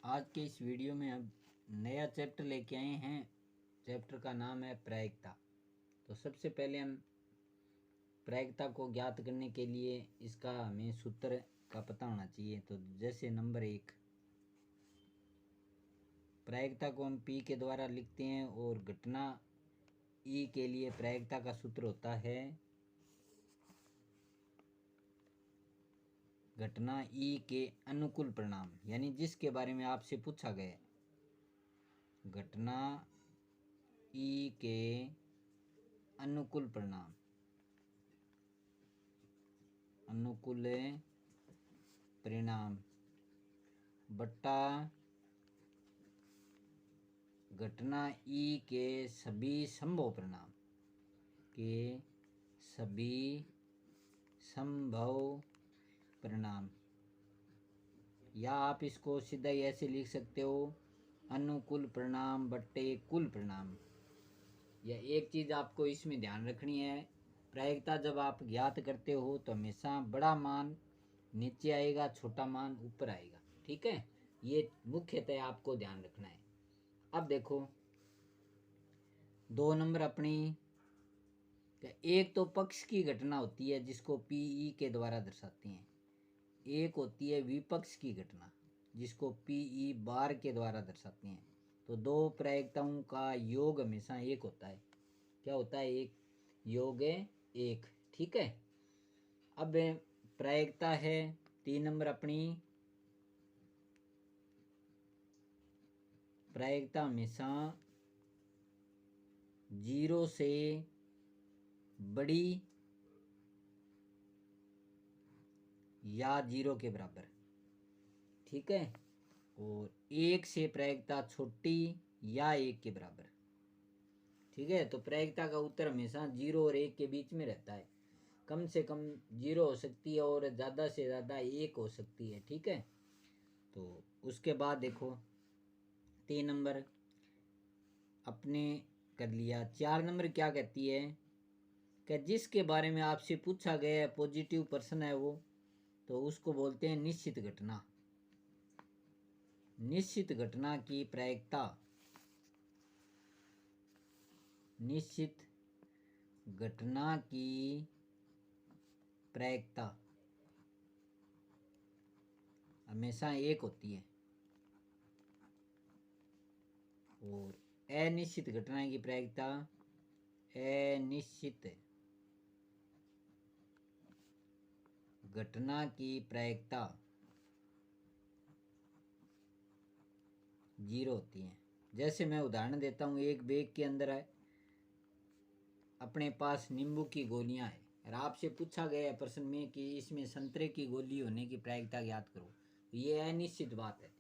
आज के इस वीडियो में हम नया चैप्टर लेके आए हैं। चैप्टर का नाम है प्रायिकता। तो सबसे पहले हम प्रायिकता को ज्ञात करने के लिए इसका हमें सूत्र का पता होना चाहिए। तो जैसे नंबर 1, प्रायिकता को हम पी के द्वारा लिखते हैं और घटना ई के लिए प्रायिकता का सूत्र होता है घटना ई के अनुकूल परिणाम, यानी जिसके बारे में आपसे पूछा गया है। घटना ई के अनुकूल परिणाम, अनुकूल परिणाम बट्टा घटना ई के सभी संभव परिणाम के सभी संभव परिणाम, या आप इसको सीधा ही ऐसे लिख सकते हो, अनुकूल परिणाम बट्टे कुल परिणाम। या एक चीज़ आपको इसमें ध्यान रखनी है, प्रायिकता जब आप ज्ञात करते हो तो हमेशा बड़ा मान नीचे आएगा, छोटा मान ऊपर आएगा। ठीक है, ये मुख्यतः आपको ध्यान रखना है। अब देखो 2 नंबर अपनी, एक तो पक्ष की घटना होती है जिसको पीई के द्वारा दर्शाते हैं, एक होती है विपक्ष की घटना जिसको पीई बार के द्वारा दर्शाते हैं। तो दो प्रायिकताओं का योग हमेशा एक होता है। क्या होता है? एक योग है एक। ठीक है, अब प्रायिकता है 3 नंबर अपनी, प्रायिकता हमेशा 0 से बड़ी या 0 के बराबर। ठीक है, और 1 से प्रायिकता छोटी या 1 के बराबर। ठीक है, तो प्रायिकता का उत्तर हमेशा 0 और 1 के बीच में रहता है। कम से कम 0 हो सकती है और ज़्यादा से ज़्यादा 1 हो सकती है। ठीक है, तो उसके बाद देखो 3 नंबर अपने कर लिया। 4 नंबर क्या कहती है कि जिसके बारे में आपसे पूछा गया है, पॉजिटिव पर्सन है वो, तो उसको बोलते हैं निश्चित घटना। निश्चित घटना की प्रायिकता, निश्चित घटना की प्रायिकता हमेशा 1 होती है, और अनिश्चित घटना की प्रायिकता, अनिश्चित घटना की प्रायिकता 0 होती है। जैसे मैं उदाहरण देता हूँ, एक बैग के अंदर है अपने पास नींबू की गोलियां हैं और आपसे पूछा गया है प्रश्न में कि इसमें संतरे की गोली होने की प्रायिकता ज्ञात करो। तो ये अनिश्चित बात है,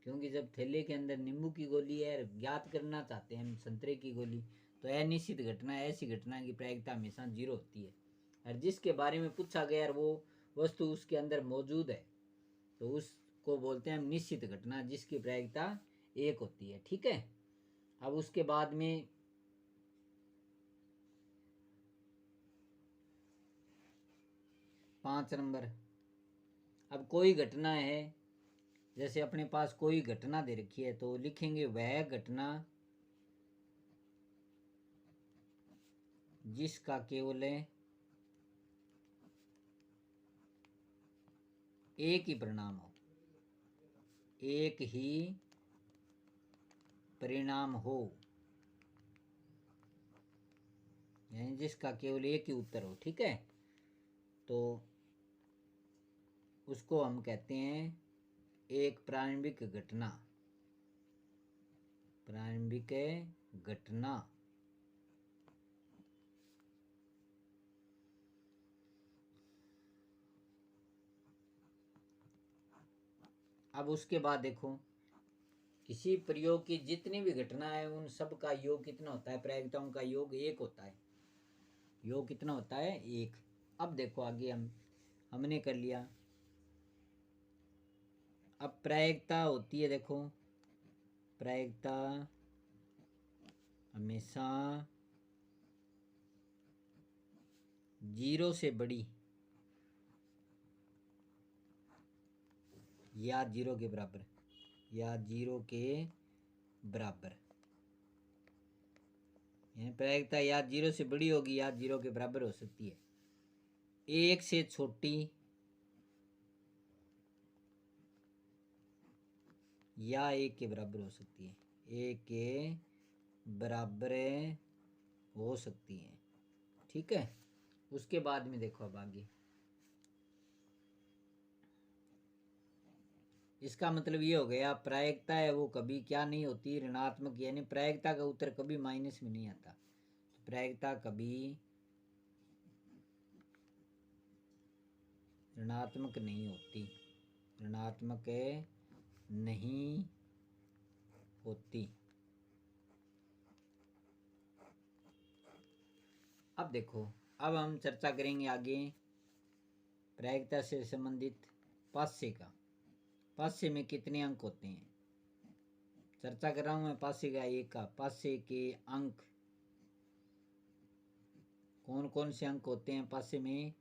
क्योंकि जब थैले के अंदर नींबू की गोली है, ज्ञात करना चाहते हैं हम संतरे की गोली, तो अनिश्चित घटना, ऐसी घटना की प्रायिकता हमेशा 0 होती है। और जिसके बारे में पूछा गया है वो वस्तु उसके अंदर मौजूद है, तो उसको बोलते हैं हम निश्चित घटना, जिसकी प्रायिकता 1 होती है। ठीक है, अब उसके बाद में 5 नंबर, अब कोई घटना है, जैसे अपने पास कोई घटना दे रखी है तो लिखेंगे वह घटना जिसका केवल एक ही परिणाम हो, एक ही परिणाम हो, यानी जिसका केवल एक ही उत्तर हो। ठीक है, तो उसको हम कहते हैं एक प्रारंभिक घटना, प्रारंभिक घटना। अब उसके बाद देखो, किसी प्रयोग की जितनी भी घटना है उन सब का योग कितना होता है? प्रायिकताओं का योग 1 होता है। योग कितना होता है? 1। अब देखो आगे हमने कर लिया। अब प्रायिकता होती है, देखो प्रायिकता हमेशा 0 से बड़ी या 0 के बराबर, या 0 के बराबर। प्रायिकता या 0 से बड़ी होगी या 0 के बराबर हो सकती है। 1 से छोटी या 1 के बराबर हो सकती है। 1 के बराबर हो सकती है। ठीक है, उसके बाद में देखो अब आगे, इसका मतलब ये हो गया प्रायिकता है वो कभी क्या नहीं होती, ऋणात्मक, यानी प्रायिकता का उत्तर कभी माइनस में नहीं आता। तो प्रायिकता कभी ऋणात्मक नहीं होती, ऋणात्मक नहीं होती। अब देखो, अब हम चर्चा करेंगे आगे प्रायिकता से संबंधित पास्य का। पास्य में कितने अंक होते हैं, चर्चा कर रहा हूं मैं पास्य का एक का। पास्य के अंक कौन कौन से अंक होते हैं पास्य में?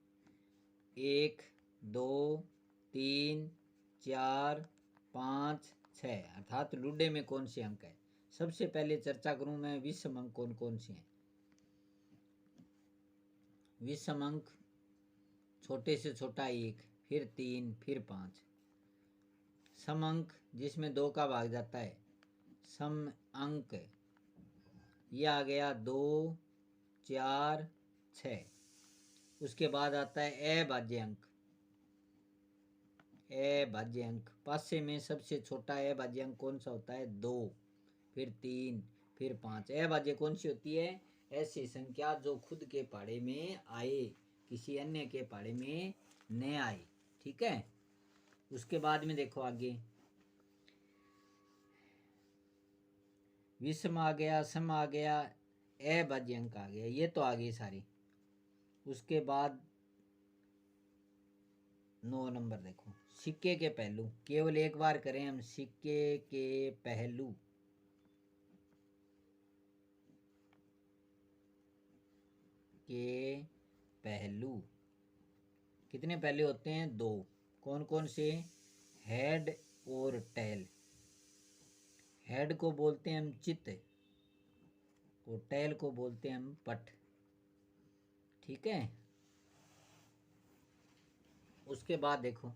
1, 2, 3, 4, 5, 6, अर्थात लुड्डे में कौन से अंक है। सबसे पहले चर्चा करूं मैं विषम अंक कौन कौन से हैं। विषम अंक छोटे से छोटा 1, फिर 3, फिर 5। सम अंक जिसमें 2 का भाग जाता है, सम अंक ये आ गया 2, 4, 6। उसके बाद आता है अभाज्य अंक। अभाज्य अंक पास्य में सबसे छोटा अभाज्य अंक कौन सा होता है? 2, फिर 3, फिर 5। अभाज्य कौन सी होती है? ऐसी संख्या जो खुद के पाड़े में आए, किसी अन्य के पाड़े में न आए। ठीक है, उसके बाद में देखो आगे, विषम आ गया, सम आ गया, अभाज्य अंक आ गया, ये तो आ गई सारी। उसके बाद 9 नंबर देखो, सिक्के के पहलू। केवल एक बार करें हम, सिक्के के पहलू। के पहलू कितने पहलू होते हैं? 2। कौन कौन से? हेड और टेल। हेड को बोलते हैं हम चित्त और टेल को बोलते हैं हम पट। ठीक है, उसके बाद देखो,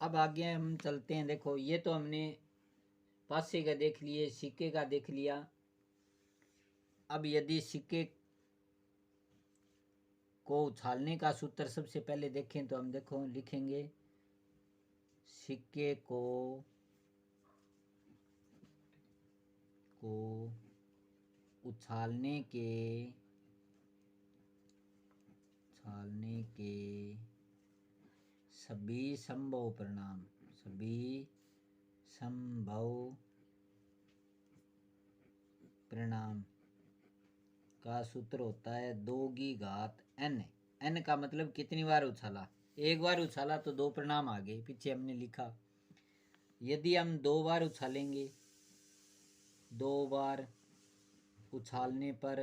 अब आगे हम चलते हैं। देखो, ये तो हमने पासे का देख लिए, सिक्के का देख लिया। अब यदि सिक्के को उछालने का सूत्र सबसे पहले देखें तो हम देखो लिखेंगे, सिक्के को उछालने के सभी संभव परिणाम का सूत्र होता है 2 की घात n। n का मतलब कितनी बार उछाला। एक बार उछाला तो 2 परिणाम आ गए, पीछे हमने लिखा। यदि हम 2 बार उछालेंगे, 2 बार उछालने पर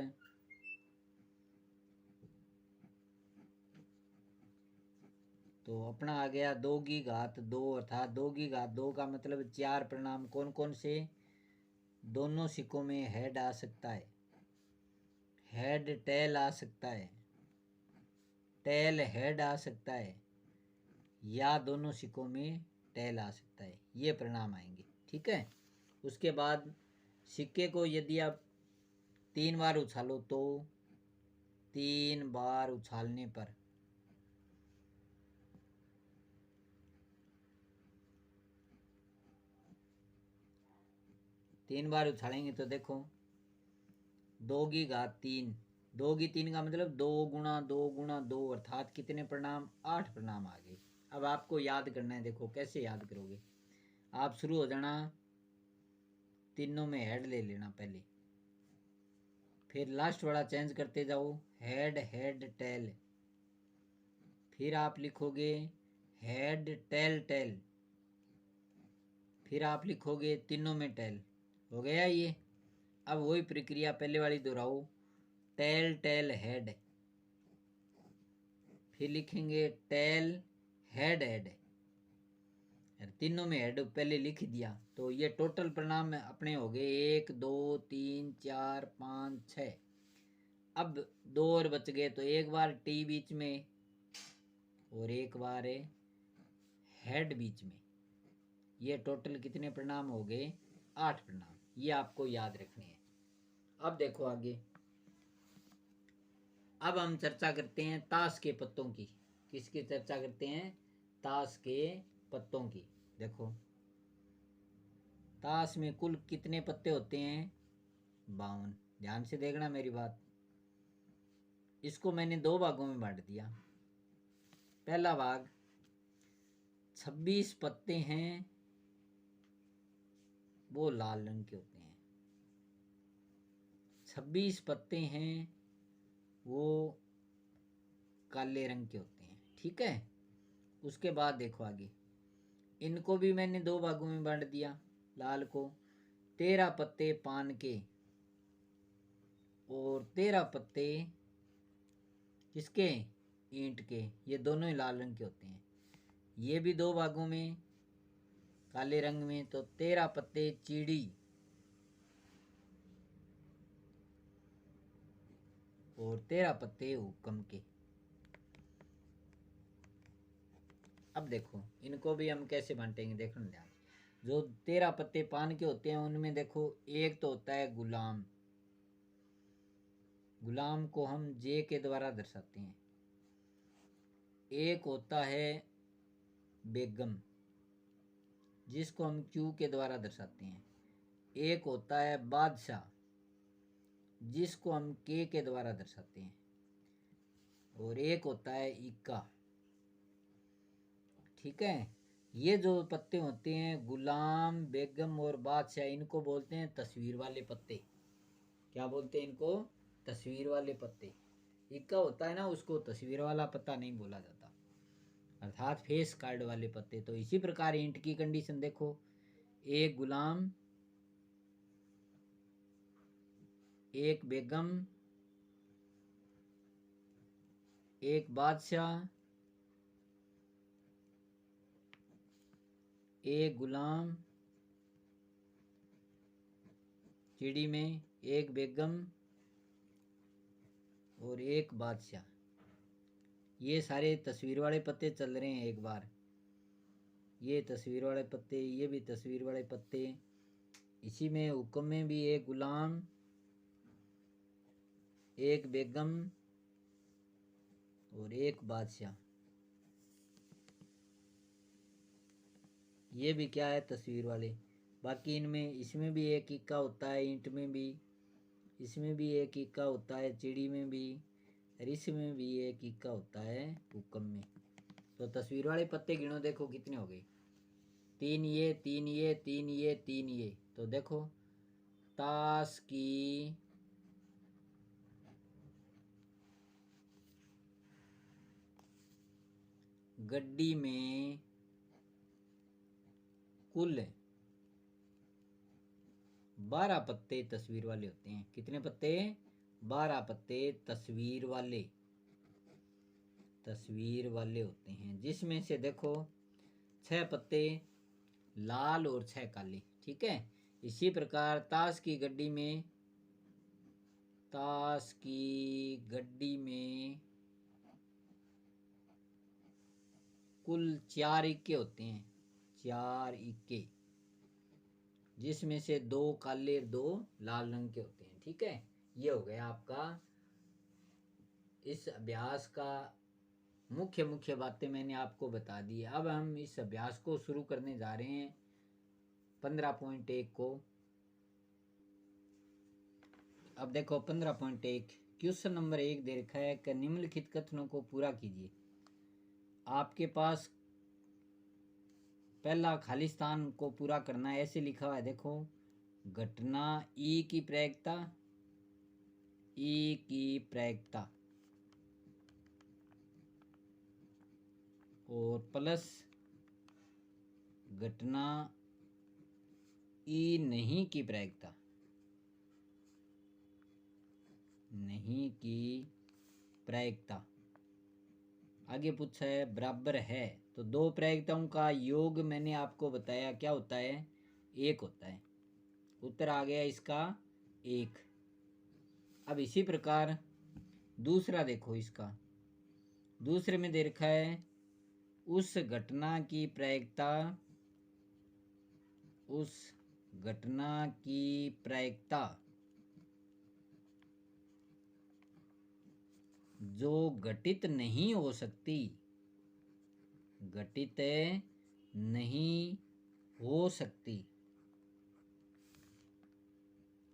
तो अपना आ गया 2 की घात 2, अर्थात 2 की घात 2 का मतलब 4 परिणाम। कौन कौन से? दोनों सिक्कों में हेड आ सकता है, हेड टेल आ सकता है, टेल हेड आ सकता है, या दोनों सिक्कों में टेल आ सकता है। ये परिणाम आएंगे। ठीक है, उसके बाद सिक्के को यदि आप 3 बार उछालो तो 3 बार उछालने पर तीन बार उछालेंगे तो देखो 2 की घात 3, 2 की 3 का मतलब 2 गुणा 2 गुणा 2, अर्थात कितने परिणाम? 8 परिणाम आ गए। अब आपको याद करना है, देखो कैसे याद करोगे। आप शुरू हो जाना, तीनों में हेड ले लेना पहले, फिर लास्ट वाला चेंज करते जाओ, हेड हेड टेल, फिर आप लिखोगे हेड टेल टेल, फिर आप लिखोगे तीनों में टेल। हो गया ये। अब वही प्रक्रिया पहले वाली दोहराओ, टेल टेल हेड, फिर लिखेंगे टेल हेड हेड, तीनों में हेड पहले लिख दिया, तो ये टोटल परिणाम अपने हो गए 1 2 3 4 5 6। अब 2 और बच गए, तो एक बार टी बीच में और एक बार हेड बीच में। ये टोटल कितने परिणाम हो गए? 8 परिणाम। ये आपको याद रखने हैं। अब देखो आगे, अब हम चर्चा करते हैं ताश के पत्तों की। किसकी चर्चा करते हैं? ताश के पत्तों की। देखो ताश में कुल कितने पत्ते होते हैं? 52। ध्यान से देखना मेरी बात। इसको मैंने 2 भागों में बांट दिया। पहला भाग 26 पत्ते हैं वो लाल रंग के होते हैं, 26 पत्ते हैं वो काले रंग के होते हैं। ठीक है। उसके बाद देखो आगे, इनको भी मैंने 2 भागों में बांट दिया। लाल को 13 पत्ते पान के और 13 पत्ते किसके? ईंट के। ये दोनों ही लाल रंग के होते हैं। ये भी 2 भागों में काले रंग में, तो 13 पत्ते चीड़ी और 13 पत्ते हुक्म के। अब देखो इनको भी हम कैसे बांटेंगे, देखो ध्यान। जो 13 पत्ते पान के होते हैं उनमें देखो एक तो होता है गुलाम। गुलाम को हम जे के द्वारा दर्शाते हैं। एक होता है बेगम, जिसको हम क्यू के द्वारा दर्शाते हैं। एक होता है बादशाह, जिसको हम के द्वारा दर्शाते हैं। और एक होता है इक्का। ठीक है। ये जो पत्ते होते हैं गुलाम, बेगम और बादशाह, इनको बोलते हैं तस्वीर वाले पत्ते। क्या बोलते हैं इनको? तस्वीर वाले पत्ते। इक्का होता है ना, उसको तस्वीर वाला पत्ता नहीं बोला जाता, अर्थात फेस कार्ड वाले पत्ते। तो इसी प्रकार ईंट की कंडीशन देखो, एक गुलाम, एक बेगम, एक बादशाह, एक गुलाम, चिड़ी में एक बेगम और एक बादशाह। ये सारे तस्वीर वाले पत्ते चल रहे हैं। एक बार ये तस्वीर वाले पत्ते, ये भी तस्वीर वाले पत्ते। इसी में हुक्म में भी एक गुलाम, एक बेगम और एक बादशाह। ये भी क्या है? तस्वीर वाले। बाकी इनमें, इसमें भी एक इक्का होता है, ईंट में भी, इसमें भी एक इक्का होता है, चिड़ी में भी, और इसमें भी एक इक्का होता है हुक्म में। तो तस्वीर वाले पत्ते गिनो, देखो कितने हो गए? 3 ये, 3 ये, 3 ये, 3 ये। तो देखो ताश की गड्डी में कुल 12 पत्ते तस्वीर वाले होते हैं। कितने पत्ते? 12 पत्ते तस्वीर वाले होते हैं, जिसमें से देखो 6 पत्ते लाल और 6 काले। ठीक है। इसी प्रकार ताश की गड्डी में कुल 4 इक्के होते हैं, 4 इक्के, जिसमें से 2 काले 2 लाल रंग के होते हैं। ठीक है। ये हो गया आपका इस अभ्यास का मुख्य बातें मैंने आपको बता दी। अब हम इस अभ्यास को शुरू करने जा रहे हैं 15.1 को। अब देखो 15.1 क्वेश्चन नंबर 1 दे रखा है कि निम्नलिखित कथनों को पूरा कीजिए। आपके पास पहला खाली स्थान को पूरा करना है। ऐसे लिखा हुआ है, देखो घटना ई की प्रायिकता और प्लस घटना ई नहीं की प्रायिकता। आगे पूछा है बराबर है, तो दो प्रायिकताओं का योग मैंने आपको बताया क्या होता है, एक होता है। उत्तर आ गया इसका एक। अब इसी प्रकार दूसरा देखो, इसका दूसरे में दे रखा है उस घटना की प्रायिकता, उस घटना की प्रायिकता जो घटित नहीं हो सकती, घटित नहीं हो सकती।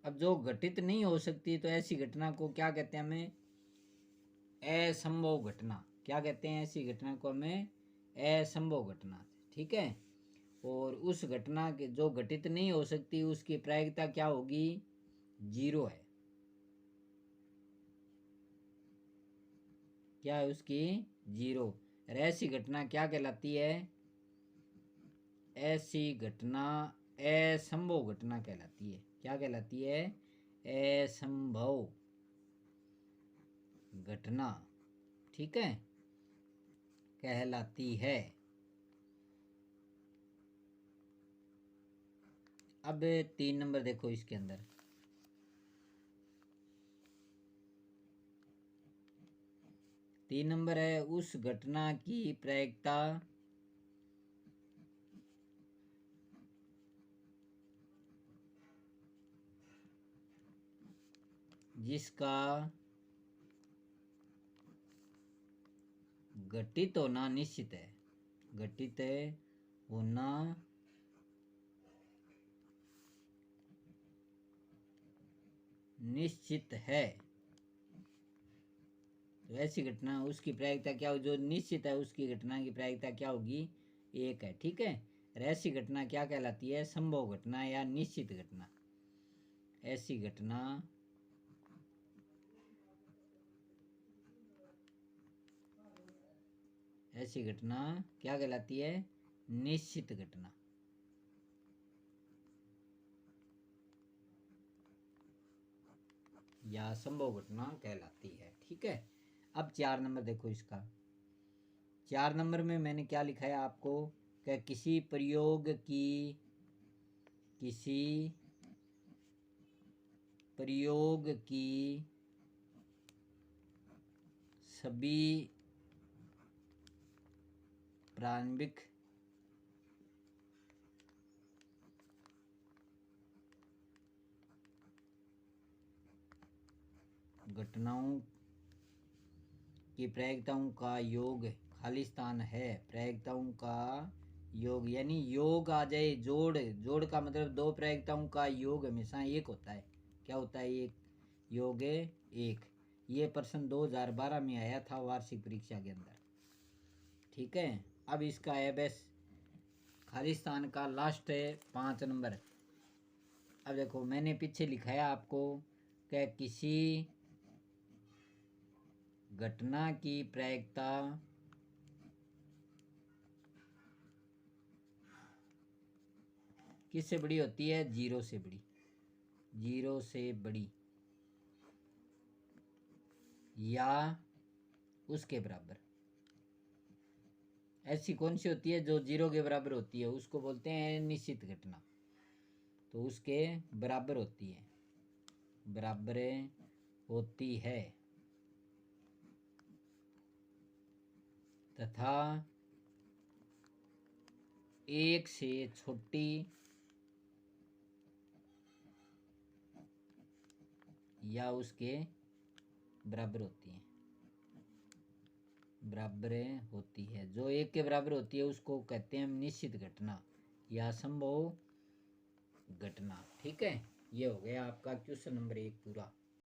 अब जो घटित नहीं हो सकती तो ऐसी घटना को क्या कहते हैं, हमें असंभव घटना। क्या कहते हैं, ऐसी घटना को हमें असंभव घटना। ठीक है। और उस घटना के जो घटित नहीं हो सकती उसकी प्रायिकता क्या होगी, जीरो है। क्या है उसकी, जीरो। और ऐसी घटना क्या कहलाती है, ऐसी घटना असंभव घटना कहलाती है। क्या कहलाती है, असंभव घटना। ठीक है, कहलाती है। अब 3 नंबर देखो, इसके अंदर 3 नंबर है उस घटना की प्रायिकता जिसका घटित होना निश्चित है, घटित होना निश्चित है। तो ऐसी घटना उसकी प्रायिकता क्या हो, जो निश्चित है उसकी घटना की प्रायिकता क्या होगी, एक है। ठीक है। और ऐसी घटना क्या कहलाती है, संभव घटना या निश्चित घटना। ऐसी घटना ऐसी घटना क्या कहलाती है, निश्चित घटना। या संभव घटना कहलाती है। ठीक है। अब 4 नंबर देखो, इसका 4 नंबर में मैंने क्या लिखा है आपको, कि किसी प्रयोग की सभी प्रारंभिक घटनाओं की प्रायिकताओं का योग खालिस्तान है। प्रायिकताओं का योग यानी योग आ जाए, जोड़ का मतलब दो प्रायिकताओं का योग हमेशा एक होता है। क्या होता है, एक योग है एक। ये प्रश्न 2012 में आया था वार्षिक परीक्षा के अंदर। ठीक है। अब इसका है बस खालिस्तान का लास्ट है 5 नंबर। अब देखो मैंने पीछे लिखा है आपको कि किसी घटना की प्रायिकता किससे बड़ी होती है, जीरो से बड़ी, जीरो से बड़ी या उसके बराबर। ऐसी कौन सी होती है जो जीरो के बराबर होती है, उसको बोलते हैं निश्चित घटना। तो उसके बराबर होती है, बराबर होती है तथा एक से छोटी या उसके बराबर होती है, बराबर होती है। जो एक के बराबर होती है उसको कहते हैं निश्चित घटना या संभव घटना। ठीक है। ये हो गया आपका क्वेश्चन नंबर 1 पूरा।